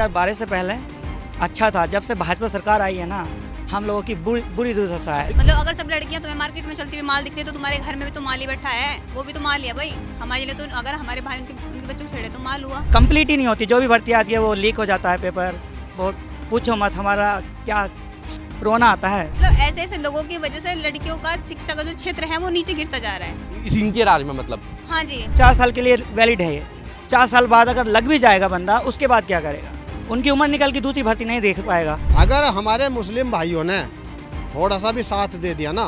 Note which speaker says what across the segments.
Speaker 1: 2012 से पहले अच्छा था। जब से भाजपा सरकार आई है ना, हम लोगों की बुरी दुर्दशा है।
Speaker 2: मतलब अगर सब लड़कियां तुम्हें मार्केट में चलती हुई माल दिख रही है तो तुम्हारे घर में भी तो माल ही बैठा है, वो भी तो माल ही है भाई हमारे लिए। तो अगर हमारे भाई उनके बच्चों को छेड़े तो माल हुआ।
Speaker 1: कंप्लीट ही नहीं होती, जो भी भर्ती आती है वो लीक हो जाता है पेपर। बहुत पूछो मत, हमारा क्या रोना आता है।
Speaker 2: मतलब ऐसे ऐसे लोगों की वजह से लड़कियों का शिक्षा का जो क्षेत्र है वो नीचे गिरता जा रहा है
Speaker 3: इनके राज में मतलब।
Speaker 2: हाँ जी,
Speaker 1: 4 साल के लिए वैलिड है ये। 4 साल बाद अगर लग भी जाएगा बंदा, उसके बाद क्या करेगा? उनकी उम्र निकल के दूसरी भर्ती नहीं देख पाएगा।
Speaker 4: अगर हमारे मुस्लिम भाइयों ने थोड़ा सा भी साथ दे दिया ना,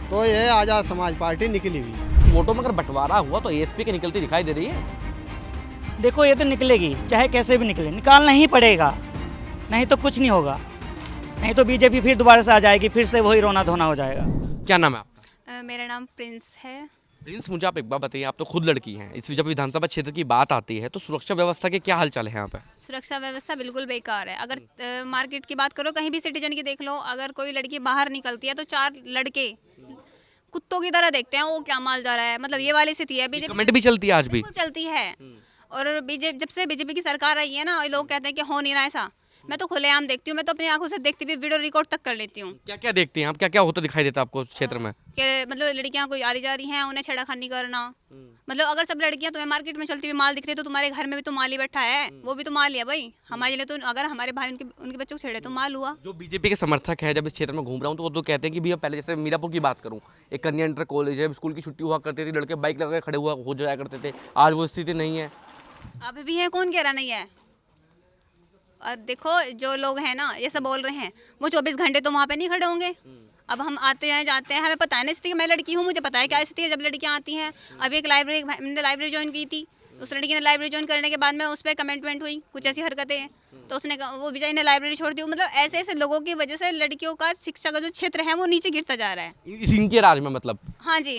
Speaker 4: तो ये आज़ाद समाज पार्टी निकली हुई।
Speaker 3: वोटों में अगर बंटवारा हुआ तो एएसपी के निकलती दिखाई दे रही है।
Speaker 1: देखो ये तो निकलेगी, चाहे कैसे भी निकले, निकालना ही पड़ेगा, नहीं तो कुछ नहीं होगा। नहीं तो बीजेपी फिर दोबारा से आ जाएगी, फिर से वही रोना धोना हो जाएगा।
Speaker 3: क्या नाम है आपका?
Speaker 2: मेरा नाम प्रिंस है।
Speaker 3: प्रिंस, मुझे आप एक बात बताइए, आप तो खुद लड़की हैं, इस जब विधानसभा क्षेत्र की बात आती है तो सुरक्षा व्यवस्था के क्या हालचाल है यहाँ पे?
Speaker 2: सुरक्षा व्यवस्था बिल्कुल बेकार है। अगर मार्केट की बात करो, कहीं भी सिटीजन की देख लो, अगर कोई लड़की बाहर निकलती है तो 4 लड़के कुत्तों की तरह देखते हैं वो क्या माल जा रहा है। मतलब ये वाली स्थिति है। बीजेपी
Speaker 3: कमेंट भी चलती है आज भी।
Speaker 2: बिल्कुल चलती है। और बीजेपी, जब से बीजेपी की सरकार आई है ना, ये लोग कहते हैं कि हो नहीं रहा ऐसा। मैं तो खुलेआम देखती हूँ, मैं तो अपनी आंखों से देखती हुई वीडियो रिकॉर्ड तक कर लेती हूँ।
Speaker 3: क्या क्या देखती हैं आप? क्या क्या होता दिखाई देता है आपको क्षेत्र में?
Speaker 2: कि मतलब लड़कियां कोई आ रही जा रही हैं, उन्हें छेड़खानी करना। मतलब अगर सब लड़कियां तुम्हें मार्केट में चलती हुई माल दिख रही है तो तुम्हारे घर में भी तो माल ही बैठा है, वो भी तो माल ही है भाई हमारे लिए। तो अगर हमारे भाई उनके बच्चों को छेड़े तो माल हुआ।
Speaker 3: जो बीजेपी के समर्थक है, जब इस क्षेत्र में घूम रहा हूँ तो वो तो कहते हैं कि भैया पहले जैसे मीरापुर की बात करूँ, एक कन्या इंटर कॉलेज है, स्कूल की छुट्टी हुआ करती थी, लड़के बाइक लगा के खड़े हुआ हो जाया करते थे। आज वो स्थिति नहीं है।
Speaker 2: अभी भी है, कौन कह रहा नहीं है। और देखो जो लोग हैं ना, ये सब बोल रहे हैं, वो 24 घंटे तो वहाँ पे नहीं खड़े होंगे। अब हम आते हैं जाते हैं, हमें पता है ना स्थिति। मैं लड़की हूँ, मुझे पता है क्या स्थिति है जब लड़कियाँ आती हैं। अभी एक मैंने लाइब्रेरी ज्वाइन की थी, उस लड़की ने लाइब्रेरी ज्वाइन करने के बाद में उस पर कमेंटमेंट हुई, कुछ ऐसी हरकतें, तो उसने वो बेचारी ने लाइब्रेरी छोड़ दी। मतलब ऐसे ऐसे लोगों की वजह से लड़कियों का शिक्षा का जो क्षेत्र है वो नीचे गिरता जा रहा है।
Speaker 3: इनके राज में मतलब।
Speaker 2: हाँ जी।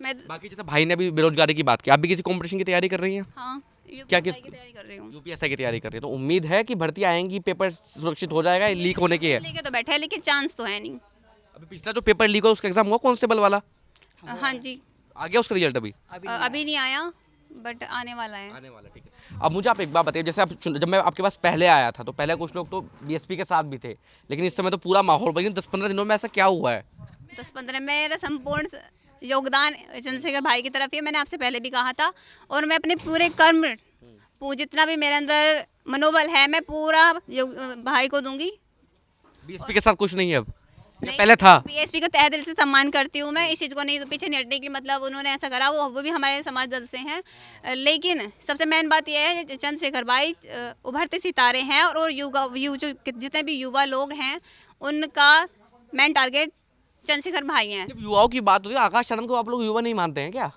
Speaker 2: मैं
Speaker 3: बाकी जैसे भाई ने अभी बेरोजगारी की बात की, आप भी किसी कंपटीशन की तैयारी कर रही हैं?
Speaker 2: हाँ,
Speaker 3: क्या
Speaker 2: UPSI की तैयारी कर रही हूँ।
Speaker 3: यूपीएससी की तैयारी कर रही है, तो उम्मीद है कि भर्ती आएंगी, पेपर सुरक्षित हो जाएगा, लीक होने की है।
Speaker 2: लेके तो बैठे हैं, लेकिन चांस तो है नहीं।
Speaker 3: अभी पिछला जो पेपर लीक हुआ उसका एग्जाम हुआ कांस्टेबल वाला,
Speaker 2: हाँ जी।
Speaker 3: आ गया उसका रिजल्ट?
Speaker 2: अभी नहीं आया, बट आने वाला है।
Speaker 3: आने वाला, ठीक है। अब मुझे आप एक बात बताइए, जैसे आप जब मैं आपके पास पहले आया था तो पहले कुछ लोग तो बीएसपी के साथ भी थे, लेकिन इस समय तो पूरा माहौल बदल गया। 10-15 दिनों में ऐसा क्या हुआ है?
Speaker 2: 10-15 मेरा संपूर्ण योगदान चंद्रशेखर भाई की तरफ ही है। मैंने आपसे पहले भी कहा था, और मैं अपने पूरे कर्म, जितना भी मेरे अंदर मनोबल है, मैं पूरा भाई को दूंगी।
Speaker 3: बीएसपी के साथ कुछ नहीं है अब, पहले था?
Speaker 2: बीएसपी को तहे दिल से सम्मान करती हूँ मैं, इस चीज़ को नहीं पीछे नहीं हटने की। मतलब उन्होंने ऐसा करा, वो भी हमारे समाज दल से हैं। लेकिन सबसे मेन बात यह है, चंद्रशेखर भाई उभरते सितारे हैं, और जो जितने भी युवा लोग हैं उनका मेन टारगेट चंद्रशेखर भाई हैं।
Speaker 3: जब युवाओं की बात होती है, आकाश आनंद को आप लोग युवा नहीं मानते हैं क्या?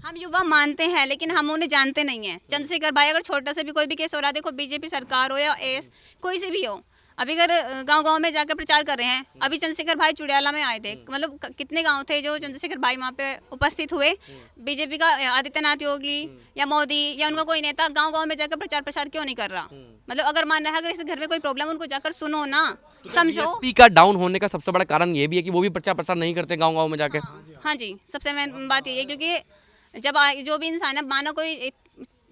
Speaker 2: हम युवा मानते हैं, लेकिन हम उन्हें जानते नहीं हैं। चंद्रशेखर भाई, अगर छोटा से भी कोई भी केस हो रहा है, देखो बीजेपी सरकार हो या कोई से भी हो, अभी अगर गांव-गांव में जाकर प्रचार कर रहे हैं। अभी चंद्रशेखर भाई चुड़ियाला में आए थे, मतलब कितने गांव थे जो चंद्रशेखर भाई वहाँ पे उपस्थित हुए। बीजेपी का आदित्यनाथ योगी या मोदी या उनका कोई नेता गांव-गांव में जाकर प्रचार क्यों नहीं कर रहा? मतलब अगर मान रहा है, अगर इस घर में कोई प्रॉब्लम, उनको जाकर सुनो ना, समझो।
Speaker 3: बीएसपी का डाउन होने का सबसे बड़ा कारण ये भी है कि वो भी प्रचार प्रसार नहीं करते गाँव-गाँव में जाके।
Speaker 2: हाँ जी, सबसे मेन बात ये है, क्योंकि जब जो भी इंसान है, मानो कोई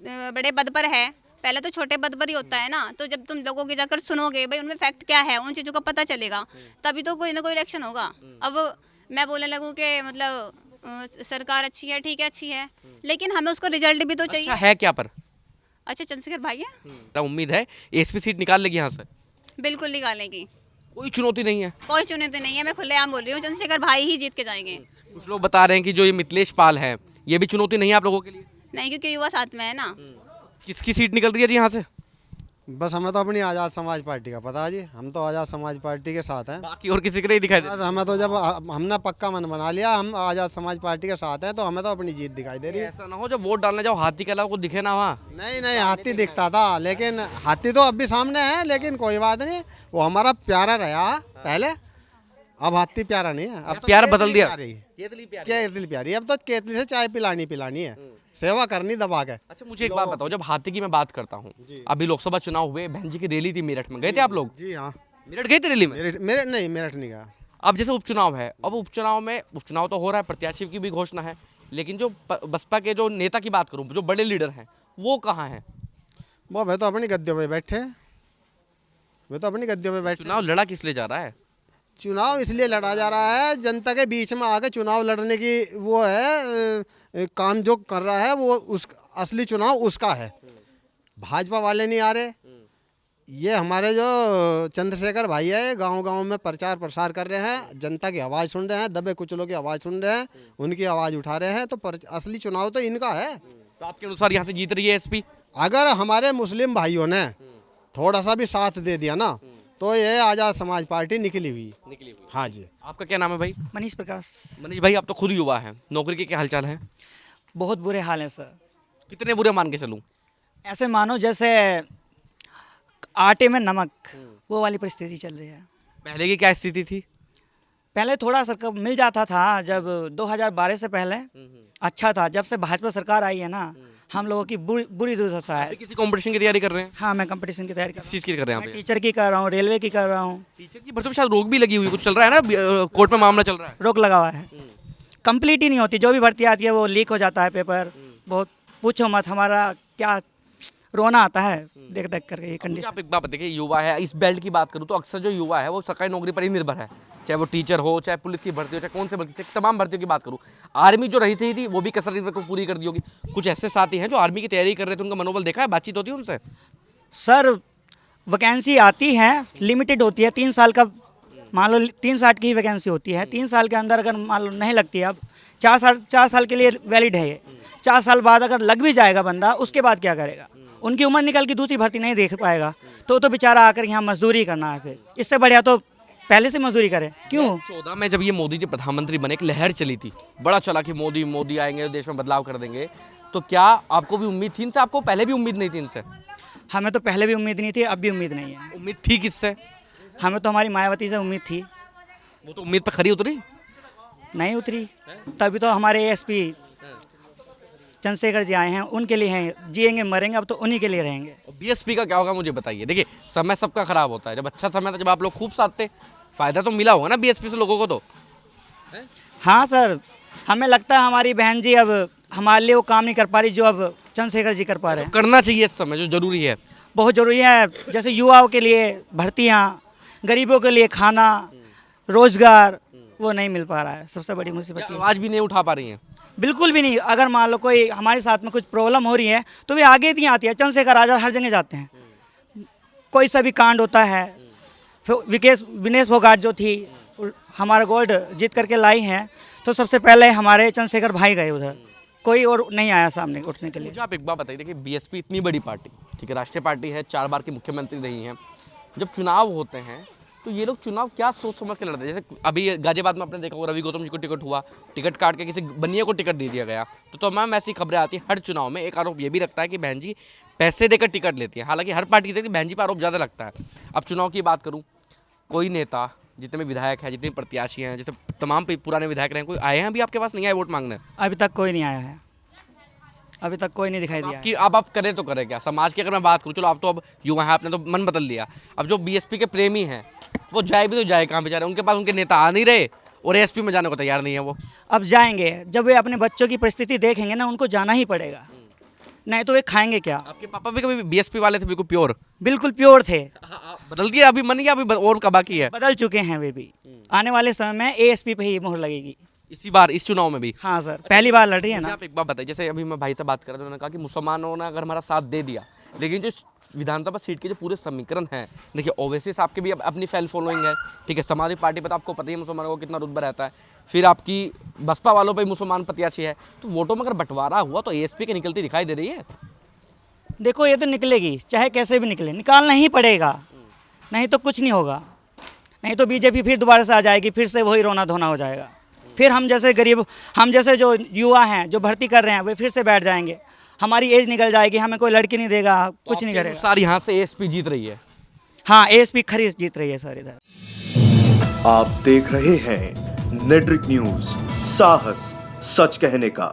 Speaker 2: बड़े पद पर है, पहले तो छोटे पद पर ही होता है ना, तो जब तुम लोगों के जाकर सुनोगे भाई उनमें फैक्ट क्या है, उन चीज़ों का पता चलेगा, तभी तो कोई ना कोई रिएक्शन होगा। अब मैं बोलने लगूँ कि मतलब सरकार अच्छी है, ठीक है अच्छी है, लेकिन हमें उसका रिजल्ट भी तो चाहिए।
Speaker 3: अच्छा है क्या पर?
Speaker 2: अच्छा, चंद्रशेखर भाई है,
Speaker 3: उम्मीद है एसपी सीट निकाल लेगी यहाँ से?
Speaker 2: बिल्कुल निकालेंगी,
Speaker 3: कोई चुनौती नहीं है?
Speaker 2: कोई चुनौती नहीं है। मैं खुलेआम बोल रही हूँ, चंद्रशेखर भाई ही जीत के जाएंगे।
Speaker 3: कुछ लोग बता रहे हैं कि जो ये मिथिलेश पाल है, ये भी चुनौती नहीं है आप लोगों के लिए?
Speaker 2: नहीं, क्योंकि युवा साथ में है ना।
Speaker 3: किसकी सीट निकल रही है जी यहाँ से?
Speaker 4: बस हमें तो अपनी आज़ाद समाज पार्टी का पता है जी, हम तो आज़ाद समाज पार्टी के साथ हैं।
Speaker 3: बाकी और किसी के नहीं दिखाई दे?
Speaker 4: बस हमें तो जब हमने पक्का मन बना लिया हम आज़ाद समाज पार्टी के साथ हैं, तो हमें तो अपनी जीत दिखाई दे रही है।
Speaker 3: ऐसा ना हो जब वोट डालने जाओ हाथी के अलावा कुछ दिखे ना वहाँ।
Speaker 4: नहीं, हाथी दिखता था, लेकिन हाथी तो अब भी सामने है, लेकिन कोई बात नहीं, वो हमारा प्यारा रहा पहले, अब हाथी प्यारा नहीं है। अब तो
Speaker 3: प्यार बदल दिया।
Speaker 4: केतली प्यारी, अब तो केतली से चाय पिलानी है, सेवा करनी दबा के।
Speaker 3: अच्छा मुझे एक बात बताओ, जब हाथी की मैं बात करता हूँ, अभी लोकसभा चुनाव हुए, बहन जी की रैली थी मेरठ में, गए थे आप लोग?
Speaker 4: जी हाँ,
Speaker 3: मेरठ गए थे रैली में?
Speaker 4: मेरठ नहीं गया।
Speaker 3: अब जैसे उपचुनाव है, अब उपचुनाव तो हो रहा है, प्रत्याशी की भी घोषणा है, लेकिन जो बसपा के जो नेता की बात करूँ, जो बड़े लीडर हैं, वो कहाँ हैं?
Speaker 4: वो भाई तो अपनी गद्दे पे बैठे हैं। वे तो अपनी गद्दियों पे बैठे।
Speaker 3: चुनाव लड़ा किस लिए जा रहा है?
Speaker 4: चुनाव इसलिए लड़ा जा रहा है, जनता के बीच में आके चुनाव लड़ने की वो है, काम जो कर रहा है वो उस असली चुनाव उसका है। भाजपा वाले नहीं आ रहे, ये हमारे जो चंद्रशेखर भाई है गांव-गांव में प्रचार प्रसार कर रहे हैं, जनता की आवाज़ सुन रहे हैं, दबे कुचलों की आवाज़ सुन रहे हैं, उनकी आवाज़ उठा रहे हैं, तो असली चुनाव तो इनका है।
Speaker 3: तो आपके अनुसार यहाँ से जीत रही है एसपी?
Speaker 4: अगर हमारे मुस्लिम भाइयों ने थोड़ा सा भी साथ दे दिया ना, तो ये आज़ाद समाज पार्टी निकली हुई। हाँ जी।
Speaker 3: आपका क्या नाम है भाई?
Speaker 1: मनीष प्रकाश।
Speaker 3: मनीष भाई, आप तो खुद युवा हैं, नौकरी के क्या हालचाल है?
Speaker 1: बहुत बुरे हाल हैं सर।
Speaker 3: कितने बुरे मान के चलूँ?
Speaker 1: ऐसे मानो जैसे आटे में नमक, वो वाली परिस्थिति चल रही है।
Speaker 3: पहले की क्या स्थिति थी?
Speaker 1: पहले थोड़ा सा मिल जाता था, जब 2012 से पहले अच्छा था। जब से भाजपा सरकार आई है ना, हम लोगों की बुरी दुर्दशा है।
Speaker 3: किसी कंपटीशन की तैयारी कर रहे हैं?
Speaker 1: हाँ, मैं कंपटीशन की तैयारी कर
Speaker 3: किस
Speaker 1: रहा
Speaker 3: चीज़ की कर रहे हैं
Speaker 1: हूँ।
Speaker 3: आप?
Speaker 1: मैं टीचर की कर रहा हूँ, रेलवे की कर रहा हूँ।
Speaker 3: टीचर की भर्ती में शायद रोक भी लगी हुई, कुछ चल रहा है ना, कोर्ट में मामला चल रहा है।
Speaker 1: रोक लगा हुआ है, कंप्लीट ही नहीं होती। जो भी भर्ती आती है वो लीक हो जाता है पेपर। बहुत पूछो मत, हमारा क्या रोना आता है देख देख करके ये
Speaker 3: मुझे
Speaker 1: कंडीशन।
Speaker 3: आप एक बात देखिए, युवा है, इस बेल्ट की बात करूँ तो अक्सर जो युवा है वो सरकारी नौकरी पर ही निर्भर है, चाहे वो टीचर हो, चाहे पुलिस की भर्ती हो, चाहे कौन से भर्ती, चाहे तमाम भर्तियों की बात करूँ। आर्मी जो रही सही थी वो भी कसर को पूरी कर दी होगी। कुछ ऐसे साथी हैं जो आर्मी की तैयारी कर रहे थे, उनका मनोबल देखा है, बातचीत होती है उनसे?
Speaker 1: सर वैकेंसी आती है, लिमिटेड होती है, 3 साल का, मान लो 3 साल की ही वैकेंसी होती है। 3 साल के अंदर अगर मान लो नहीं लगती है, अब 4 साल के लिए वैलिड है ये। 4 साल बाद अगर लग भी जाएगा बंदा, उसके बाद क्या करेगा? उनकी उम्र निकल के दूसरी भर्ती नहीं देख पाएगा, तो बेचारा आकर यहाँ मजदूरी करना है। फिर इससे बढ़िया तो पहले से मजदूरी करे। क्यों?
Speaker 3: 14 में जब ये मोदी जी प्रधानमंत्री बने, एक लहर चली थी, बड़ा चला कि मोदी आएंगे, देश में बदलाव कर देंगे। तो क्या आपको भी उम्मीद थी इनसे? आपको पहले भी उम्मीद नहीं थी इनसे?
Speaker 1: हमें तो पहले भी उम्मीद नहीं थी, अब भी उम्मीद नहीं है।
Speaker 3: उम्मीद थी किससे?
Speaker 1: हमें तो हमारी मायावती से उम्मीद थी।
Speaker 3: वो तो उम्मीद पर खरी उतरी
Speaker 1: नहीं उतरी, तभी तो हमारे एएसपी चंद्रशेखर जी आए हैं, उनके लिए हैं। जिएंगे मरेंगे, अब तो उन्हीं के लिए रहेंगे।
Speaker 3: बीएसपी का क्या होगा मुझे बताइए। देखिए, समय सबका खराब होता है। जब अच्छा समय था, जब आप लोग खूब साथ थे, फायदा तो मिला होगा ना बीएसपी से लोगों को तो?
Speaker 1: हाँ सर, हमें लगता है हमारी बहन जी अब हमारे लिए वो काम नहीं कर पा रही जो अब चंद्रशेखर जी कर पा रहे हैं।
Speaker 3: करना चाहिए इस समय, जो जरूरी है।
Speaker 1: बहुत ज़रूरी है, जैसे युवाओं के लिए भर्तियाँ, गरीबों के लिए खाना, रोजगार, वो नहीं मिल पा रहा है। सबसे बड़ी मुसीबत ये है।
Speaker 3: आवाज़ भी नहीं उठा पा रही हैं?
Speaker 1: बिल्कुल भी नहीं। अगर मान लो कोई हमारे साथ में कुछ प्रॉब्लम हो रही है तो वे आगे नहीं आती है। चंद्रशेखर आज़ाद हर जगह जाते हैं, कोई सा भी कांड होता है। फिर विनेश फोगाट जो थी, हमारा गोल्ड जीत करके लाई हैं, तो सबसे पहले हमारे चंद्रशेखर भाई गए उधर, कोई और नहीं आया सामने उठने के लिए।
Speaker 3: मुझे आप एक बात बताइए, देखिए बीएसपी इतनी बड़ी पार्टी, ठीक है, राष्ट्रीय पार्टी है, 4 बार की मुख्यमंत्री रही हैं। जब चुनाव होते हैं तो ये लोग चुनाव क्या सोच समझ के लड़ते हैं? जैसे अभी गाजियाबाद में आपने देखा होगा, रवि गौतम जी को टिकट हुआ, टिकट काट के किसी बनिया को टिकट दे दिया गया। तो तमाम ऐसी खबरें आती हैं हर चुनाव में। एक आरोप ये भी रखता है कि बहन जी पैसे देकर टिकट लेती है। हालांकि हर पार्टी देती है, बहन जी पर आरोप ज़्यादा लगता है। अब चुनाव की बात करूँ, कोई नेता, जितने भी विधायक हैं, जितने प्रत्याशी हैं, जैसे तमाम पुराने विधायक रहे, कोई आए हैं अभी आपके पास? नहीं आए वोट मांगने?
Speaker 1: अभी तक कोई नहीं आया है, अभी तक कोई नहीं दिखाई दिया है।
Speaker 3: कि अब आप करें तो करें क्या? समाज की अगर मैं बात करूँ, चलो आप तो अब युवा हैं, आपने तो मन बदल लिया। अब जो बीएसपी के प्रेमी हैं वो जाए भी तो जाए कहाँ बेचारे? उनके पास उनके नेता आ नहीं रहे और एएसपी में जाने को तैयार नहीं है वो।
Speaker 1: अब जाएंगे, जब वे अपने बच्चों की परिस्थिति देखेंगे ना, उनको जाना ही पड़ेगा, नहीं तो वे खाएंगे क्या?
Speaker 3: आपके पापा भी कभी बीएसपी वाले थे? बिल्कुल प्योर?
Speaker 1: बिल्कुल प्योर थे।
Speaker 3: बदल गया अभी मन, या अभी और का बाकी है?
Speaker 1: बदल चुके हैं वे भी। आने वाले समय में एएसपी पे ही मोहर लगेगी।
Speaker 3: इसी बार इस चुनाव में भी?
Speaker 1: हाँ सर, पहली बार लड़ रही है
Speaker 3: मुझे
Speaker 1: ना।
Speaker 3: आप एक बात बताइए, जैसे अभी मैं भाई से बात कर रहा था, उन्होंने कहा कि मुसलमानों ने अगर हमारा साथ दे दिया, लेकिन जो विधानसभा सीट के जो पूरे समीकरण हैं, देखिए ओवैसी साहब की भी अपनी फैन फॉलोइंग है, ठीक है, समाजवादी पार्टी पर तो आपको पता ही है मुसलमानों को कितना रुतबा रहता है, फिर आपकी बसपा वालों पर मुसलमान प्रत्याशी है, तो वोटों में अगर बंटवारा हुआ तो एएसपी की निकलती दिखाई दे रही है?
Speaker 1: देखो ये तो निकलेगी, चाहे कैसे भी निकले, निकालना ही पड़ेगा, नहीं तो कुछ नहीं होगा। नहीं तो बीजेपी फिर दोबारा से आ जाएगी, फिर से वही रोना धोना हो जाएगा। फिर हम जैसे गरीब, हम जैसे जो युवा हैं जो भर्ती कर रहे हैं, वे फिर से बैठ जाएंगे। हमारी एज निकल जाएगी, हमें कोई लड़की नहीं देगा, कुछ नहीं करेगा।
Speaker 3: सारी यहाँ से एएसपी जीत रही है?
Speaker 1: हाँ, एएसपी खरी जीत रही है सर इधर।
Speaker 5: आप देख रहे हैं नेट्रिक न्यूज, साहस सच कहने का।